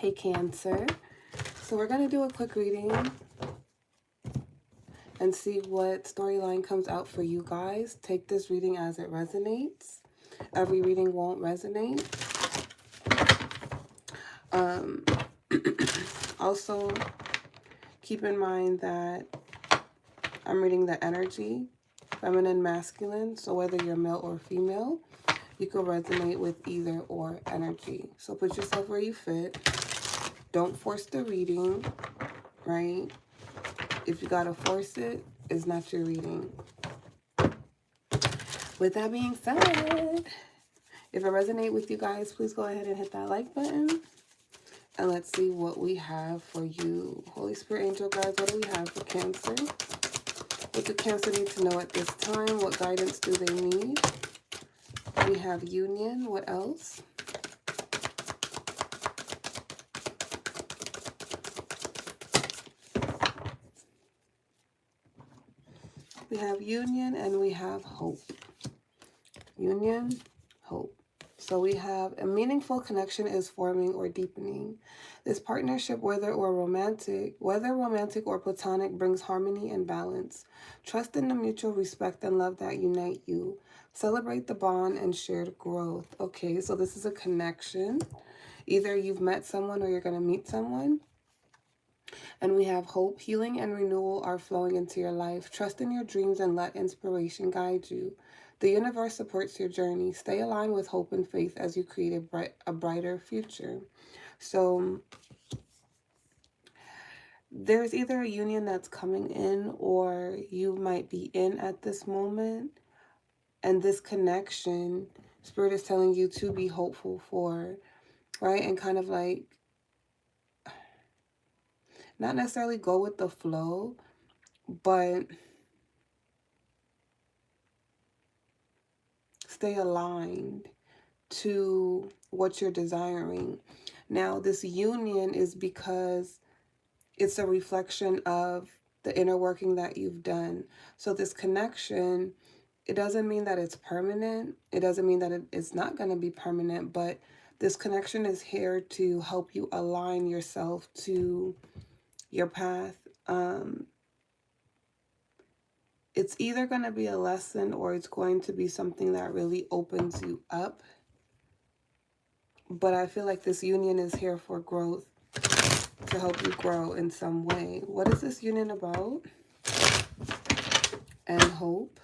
Hey, Cancer. So we're going to do a quick reading and see what storyline comes out for you guys. Take this reading as it resonates. Every reading won't resonate. Also, keep in mind that I'm reading the energy, feminine, masculine. So whether you're male or female, you can resonate with either or energy. So put yourself where you fit. Don't force the reading, right? If you gotta force it, it's not your reading. With that being said, if it resonates with you guys, please go ahead and hit that like button. And let's see what we have for you. Holy Spirit, angel guides, what do we have for Cancer? What do Cancer need to know at this time? What guidance do they need? We have union. What else? We have union and we have hope. Union, hope. So we have a meaningful connection is forming or deepening. This partnership, whether romantic or platonic, brings harmony and balance. Trust in the mutual respect and love that unite you. Celebrate the bond and shared growth. Okay, so this is a connection. Either you've met someone or you're going to meet someone. And we have hope, healing, and renewal are flowing into your life. Trust in your dreams and let inspiration guide you. The universe supports your journey. Stay aligned with hope and faith as you create a brighter future. So there's either a union that's coming in or you might be in at this moment. And this connection, Spirit is telling you to be hopeful for, right? And kind of like, not necessarily go with the flow, but stay aligned to what you're desiring. Now, this union is because it's a reflection of the inner working that you've done. So this connection, it doesn't mean that it's permanent. It doesn't mean that it's not going to be permanent, but this connection is here to help you align yourself to your path. It's either going to be a lesson or it's going to be something that really opens you up. But I feel like this union is here for growth, to help you grow in some way. What is this union about? And hope.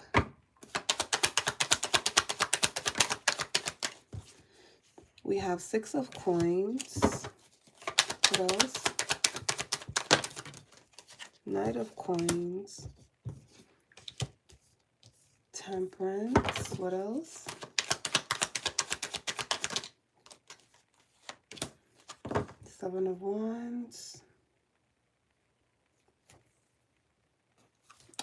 We have 6 of coins. What else? Knight of coins. Temperance. What else? Seven of Wands.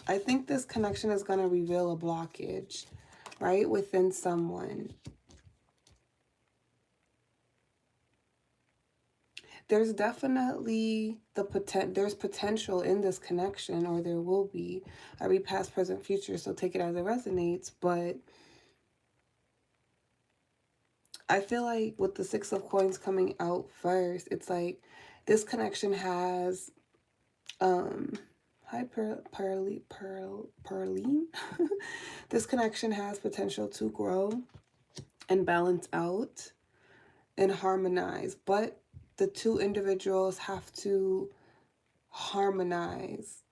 I think this connection is going to reveal a blockage, right, within someone. There's definitely there's potential in this connection, or there will be. I read past, present, future, so take it as it resonates. But I feel like with the 6 of coins coming out first, it's like this connection has, hi Pearline. This connection has potential to grow and balance out and harmonize, but the two individuals have to harmonize.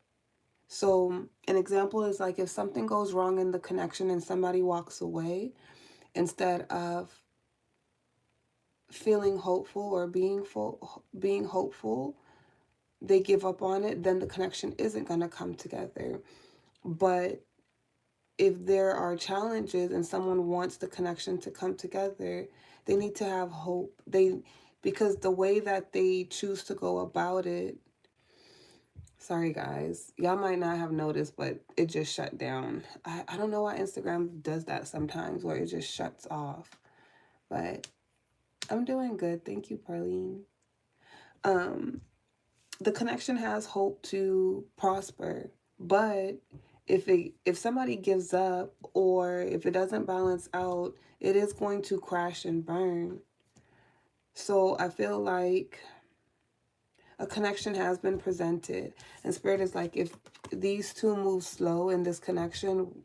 So an example is like if something goes wrong in the connection and somebody walks away, instead of feeling hopeful or being hopeful, they give up on it, then the connection isn't going to come together. But if there are challenges and someone wants the connection to come together, they need to have hope. Because the way that they choose to go about it, sorry guys, y'all might not have noticed, but it just shut down. I don't know why Instagram does that sometimes, where it just shuts off. But I'm doing good. Thank you, Pearline. The connection has hope to prosper, but if somebody gives up or if it doesn't balance out, it is going to crash and burn. So I feel like A connection has been presented. And Spirit is like, if these two move slow in this connection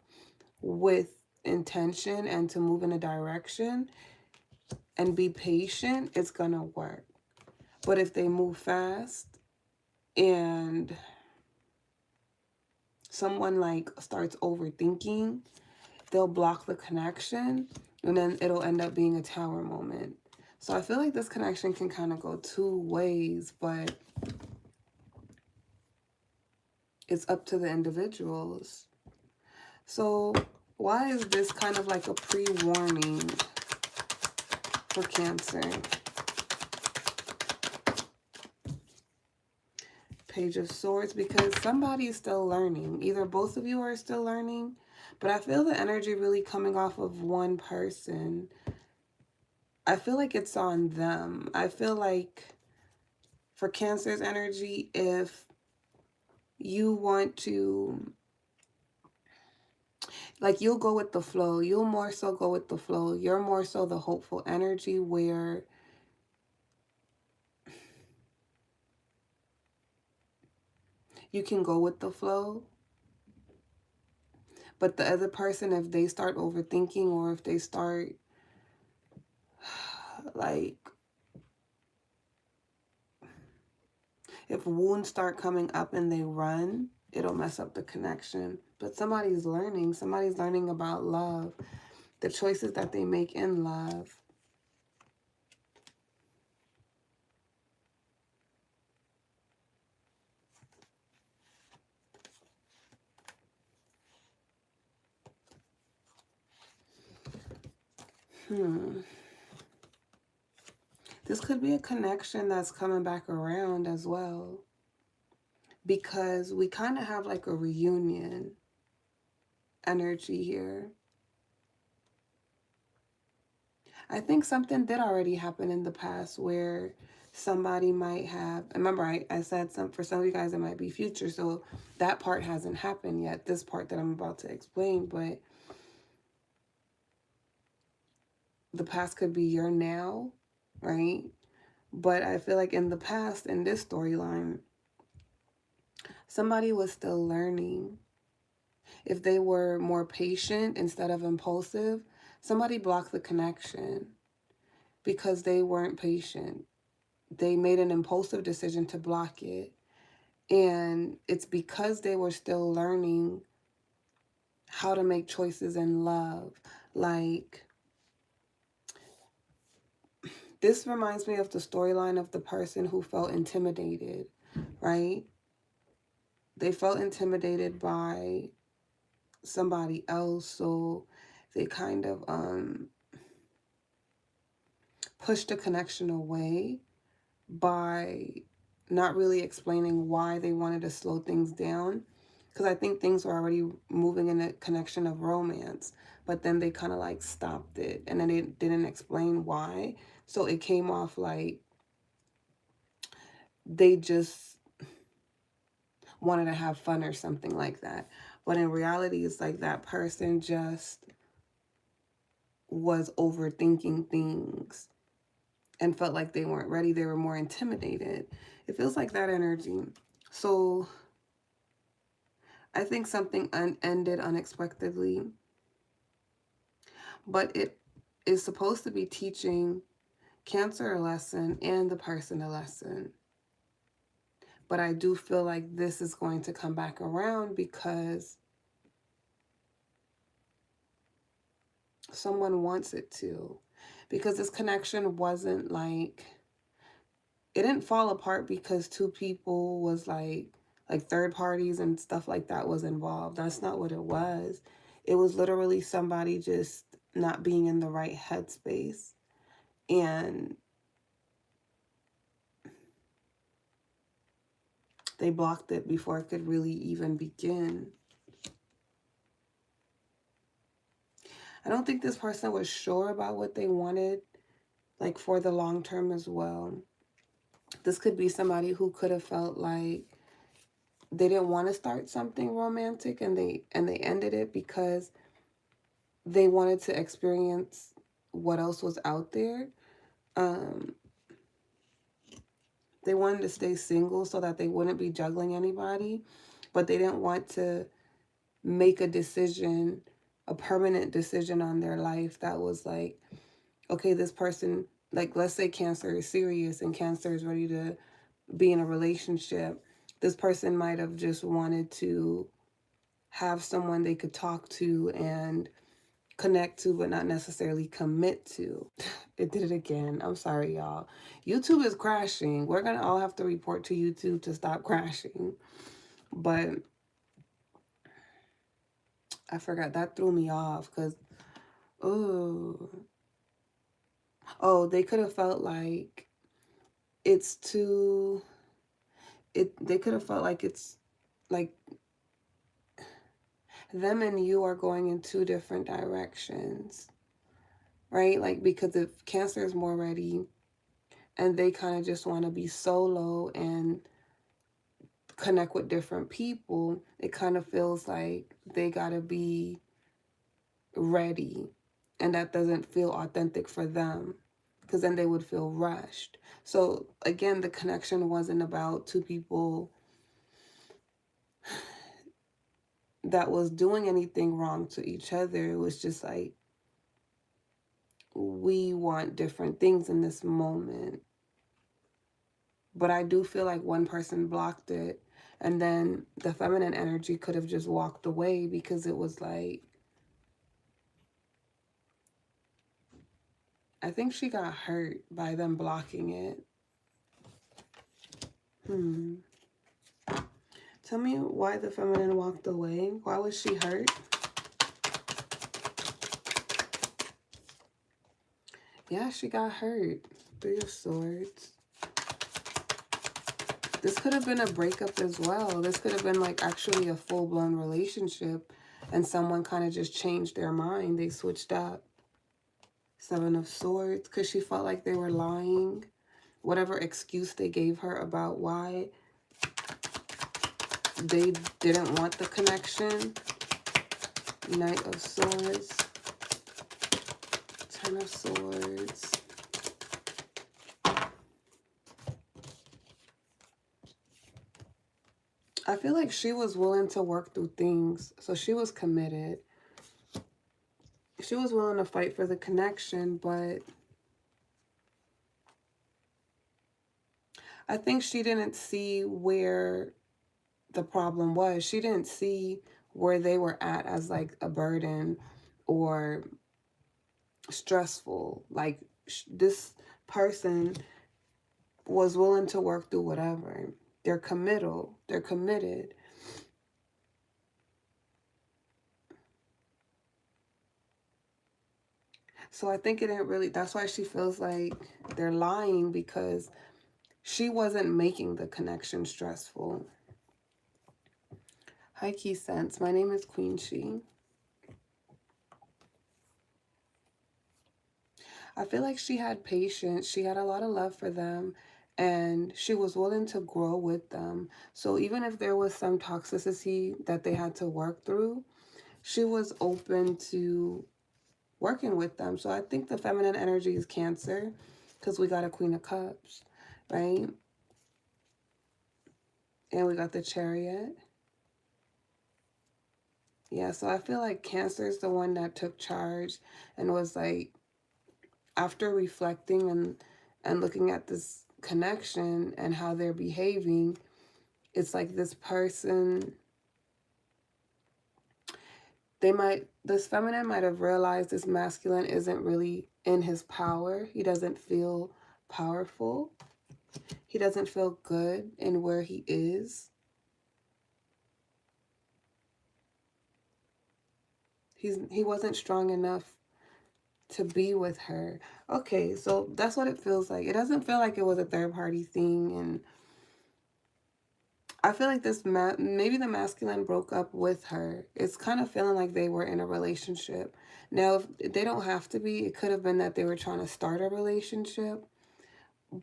with intention and to move in a direction and be patient, it's gonna work. But if they move fast and someone like starts overthinking, they'll block the connection, and then it'll end up being a tower moment. So I feel like this connection can kind of go two ways, but it's up to the individuals. So why is this kind of like a pre-warning for Cancer? Page of Swords, because somebody's still learning. Either both of you are still learning, but I feel the energy really coming off of one person. I feel like it's on them. I feel like for Cancer's energy, if you want to, like, you'll go with the flow. You'll more so go with the flow. You're more so the hopeful energy where you can go with the flow. But the other person, if they start overthinking or if they start like, if wounds start coming up and they run, it'll mess up the connection. But somebody's learning. Somebody's learning about love, the choices that they make in love. This could be a connection that's coming back around as well, because we kind of have like a reunion energy here. I think something did already happen in the past where somebody might have, remember I said for some of you guys it might be future, so that part hasn't happened yet, this part that I'm about to explain, but the past could be your now, right? But I feel like in the past, in this storyline, somebody was still learning. If they were more patient instead of impulsive, somebody blocked the connection because they weren't patient. They made an impulsive decision to block it. And it's because they were still learning how to make choices in love. Like, this reminds me of the storyline of the person who felt intimidated, right? They felt intimidated by somebody else, so they kind of pushed the connection away by not really explaining why they wanted to slow things down, because I think things were already moving in a connection of romance, but then they kind of like stopped it, and then they didn't explain why, so it came off like they just wanted to have fun or something like that. But in reality, it's like that person just was overthinking things and felt like they weren't ready. They were more intimidated. It feels like that energy. So I think something ended unexpectedly, but it is supposed to be teaching Cancer a lesson and the person a lesson. But I do feel like this is going to come back around because someone wants it to. Because this connection wasn't like, it didn't fall apart because two people was like third parties and stuff like that was involved. That's not what it was. It was literally somebody just not being in the right headspace. And they blocked it before it could really even begin. I don't think this person was sure about what they wanted, like for the long term as well. This could be somebody who could have felt like they didn't want to start something romantic, and they ended it because they wanted to experience what else was out there. They wanted to stay single so that they wouldn't be juggling anybody, but they didn't want to make a decision, a permanent decision on their life that was like, okay, this person, like let's say Cancer is serious and Cancer is ready to be in a relationship. This person might have just wanted to have someone they could talk to and connect to, but not necessarily commit to. It did it again. I'm sorry, y'all. YouTube is crashing. We're going to all have to report to YouTube to stop crashing. But I forgot. That threw me off because, they could have felt like it's too, they could have felt like it's like them and you are going in two different directions, right? Like, because if Cancer is more ready and they kind of just want to be solo and connect with different people, it kind of feels like they got to be ready, and that doesn't feel authentic for them because then they would feel rushed. So again, the connection wasn't about two people that was doing anything wrong to each other. It was just like, we want different things in this moment. But I do feel like one person blocked it, and then the feminine energy could have just walked away because it was like, I think she got hurt by them blocking it. Tell me why the feminine walked away. Why was she hurt? Yeah, she got hurt. Three of Swords. This could have been a breakup as well. This could have been like actually a full-blown relationship and someone kind of just changed their mind. They switched up. Seven of Swords, because she felt like they were lying. Whatever excuse they gave her about why they didn't want the connection. Knight of Swords. Ten of Swords. I feel like she was willing to work through things. So she was committed. She was willing to fight for the connection, but I think she didn't see where the problem was. She didn't see where they were at as like a burden or stressful. Like this person was willing to work through whatever. They're committal. They're committed. So I think it didn't really, that's why she feels like they're lying, because she wasn't making the connection stressful. Hi, Key Sense. My name is Queen She. I feel like she had patience. She had a lot of love for them, and she was willing to grow with them. So even if there was some toxicity that they had to work through, she was open to working with them. So I think the feminine energy is Cancer, because we got a Queen of Cups, right? And we got the Chariot. Yeah, so I feel like Cancer is the one that took charge and was like, after reflecting and looking at this connection and how they're behaving, it's like this person, this feminine might have realized this masculine isn't really in his power. He doesn't feel powerful. He doesn't feel good in where he is. He wasn't strong enough to be with her. Okay, so that's what it feels like. It doesn't feel like it was a third party thing, and I feel like this maybe the masculine broke up with her. It's kind of feeling like they were in a relationship. Now, if they don't have to be, it could have been that they were trying to start a relationship,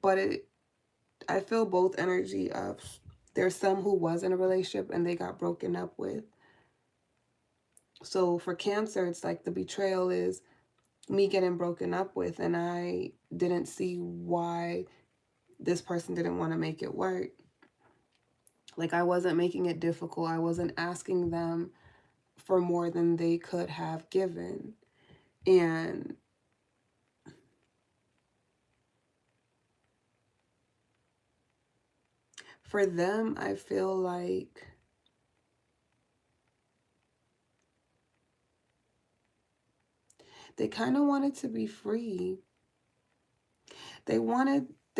but I feel both energy of, there's some who was in a relationship and they got broken up with. So for Cancer, it's like the betrayal is me getting broken up with, and I didn't see why this person didn't want to make it work. Like, I wasn't making it difficult. I wasn't asking them for more than they could have given. And for them, I feel like they kind of wanted to be free. They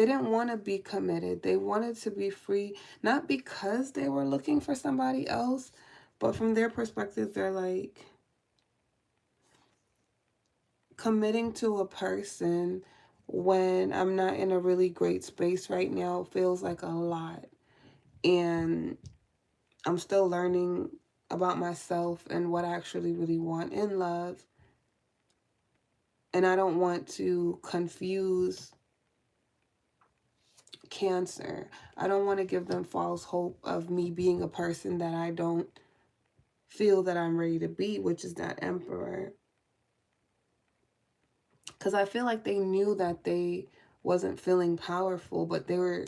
didn't want to be committed. They wanted to be free, not because they were looking for somebody else, but from their perspective, they're like, committing to a person when I'm not in a really great space right now feels like a lot. And I'm still learning about myself and what I actually really want in love. And I don't want to confuse Cancer. I don't want to give them false hope of me being a person that I don't feel that I'm ready to be, which is that Emperor. Because I feel like they knew that they wasn't feeling powerful, but they were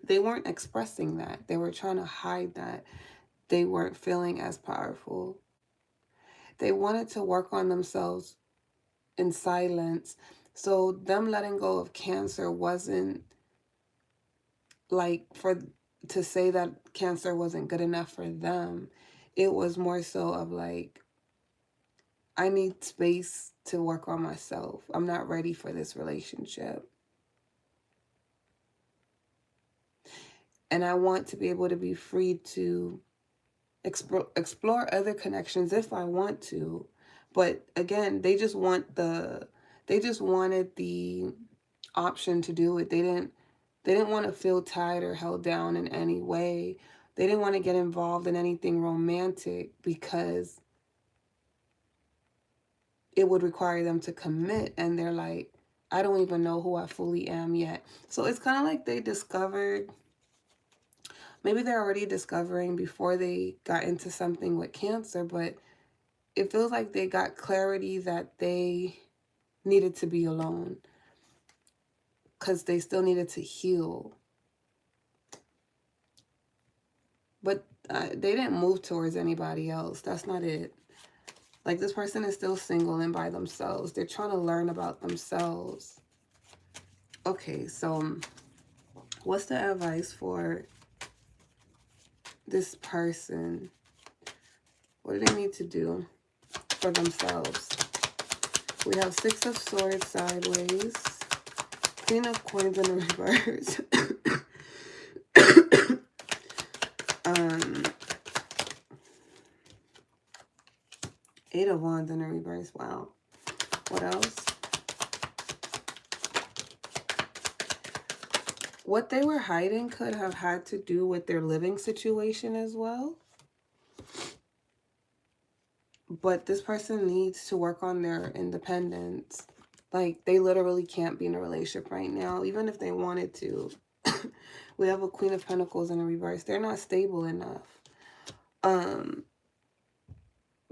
they weren't expressing that. They were trying to hide that they weren't feeling as powerful. They wanted to work on themselves in silence. So them letting go of Cancer wasn't like to say that Cancer wasn't good enough for them. It was more so of like, I need space to work on myself. I'm not ready for this relationship. And I want to be able to be free to explore other connections if I want to. But again, they just wanted the option to do it. They didn't want to feel tied or held down in any way. They didn't want to get involved in anything romantic because it would require them to commit. And they're like, I don't even know who I fully am yet. So it's kind of like they discovered, maybe they're already discovering before they got into something with Cancer, but it feels like they got clarity that they needed to be alone because they still needed to heal. But they didn't move towards anybody else. That's not it. Like, this person is still single and by themselves. They're trying to learn about themselves. Okay, so what's the advice for this person? What do they need to do for themselves? We have Six of Swords sideways, Queen of Coins in reverse, Eight of Wands in the reverse. Wow. What else? What they were hiding could have had to do with their living situation as well. But this person needs to work on their independence. Like, they literally can't be in a relationship right now, even if they wanted to. We have a Queen of Pentacles in the reverse. They're not stable enough.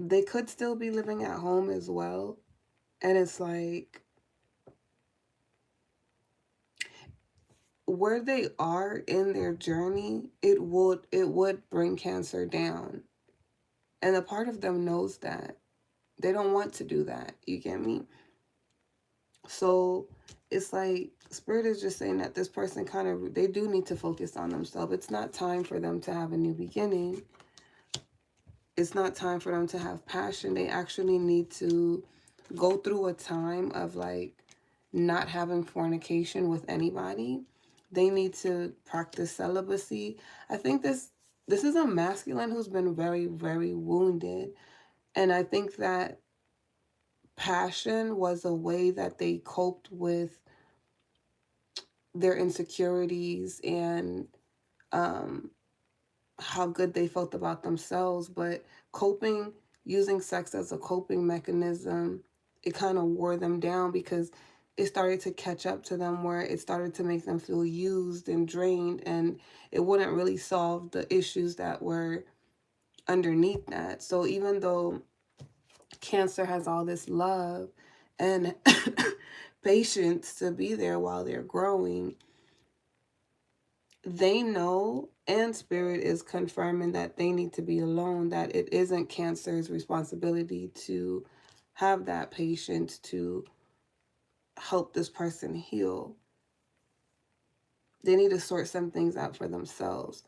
They could still be living at home as well. And it's like, where they are in their journey, it would bring Cancer down. And a part of them knows that. They don't want to do that. You get me? So it's like Spirit is just saying that this person they do need to focus on themselves. It's not time for them to have a new beginning. It's not time for them to have passion. They actually need to go through a time of like not having fornication with anybody. They need to practice celibacy. I think this is a masculine who's been very, very wounded. And I think that passion was a way that they coped with their insecurities and how good they felt about themselves. But using sex as a coping mechanism, it kind of wore them down because it started to catch up to them, where it started to make them feel used and drained, and it wouldn't really solve the issues that were underneath that. So even though Cancer has all this love and patience to be there while they're growing. They know, and Spirit is confirming that they need to be alone, that it isn't Cancer's responsibility to have that patience to help this person heal. They need to sort some things out for themselves.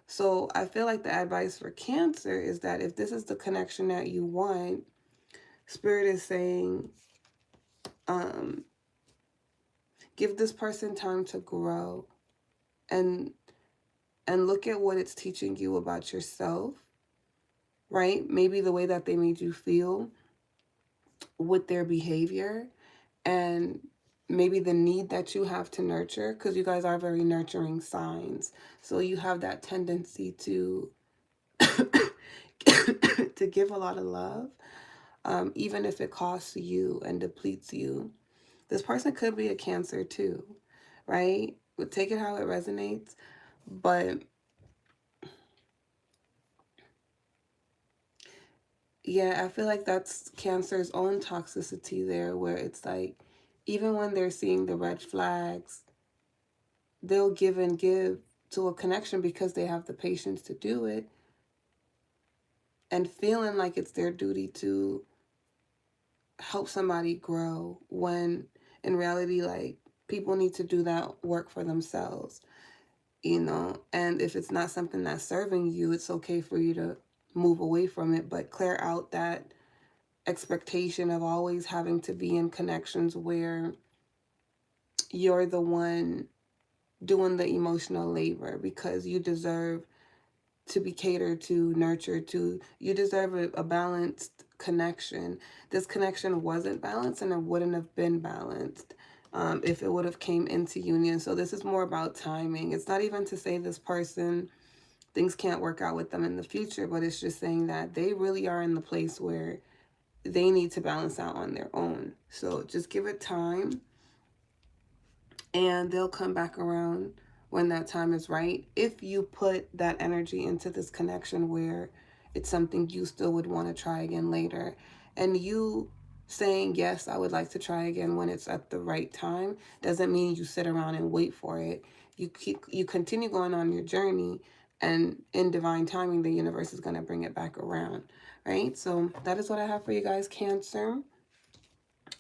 So I feel like the advice for Cancer is that if this is the connection that you want, Spirit is saying, give this person time to grow and look at what it's teaching you about yourself, right? Maybe the way that they made you feel with their behavior, and maybe the need that you have to nurture, because you guys are very nurturing signs. So you have that tendency to to give a lot of love, even if it costs you and depletes you. This person could be a Cancer too, right? But take it how it resonates. But yeah, I feel like that's Cancer's own toxicity there, where it's like, even when they're seeing the red flags, they'll give and give to a connection because they have the patience to do it, and feeling like it's their duty to help somebody grow, when in reality, like, people need to do that work for themselves, you know. And if it's not something that's serving you, it's okay for you to move away from it, but clear out that expectation of always having to be in connections where you're the one doing the emotional labor, because you deserve to be catered to, nurtured to. You deserve a balanced connection. This connection wasn't balanced, and it wouldn't have been balanced if it would have came into union. So this is more about timing. It's not even to say this person, things can't work out with them in the future, but it's just saying that they really are in the place where they need to balance out on their own. So just give it time, and they'll come back around when that time is right. If you put that energy into this connection where it's something you still would want to try again later, and you saying, yes, I would like to try again when it's at the right time, doesn't mean you sit around and wait for it. You continue going on your journey, and in divine timing, the universe is going to bring it back around, right? So that is what I have for you guys, Cancer.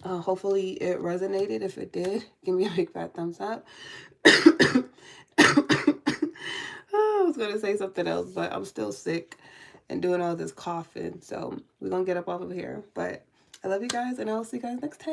Hopefully it resonated. If it did, give me a big fat thumbs up. I was going to say something else, but I'm still sick and doing all this coughing. So we're going to get up off of here. But I love you guys, and I'll see you guys next time.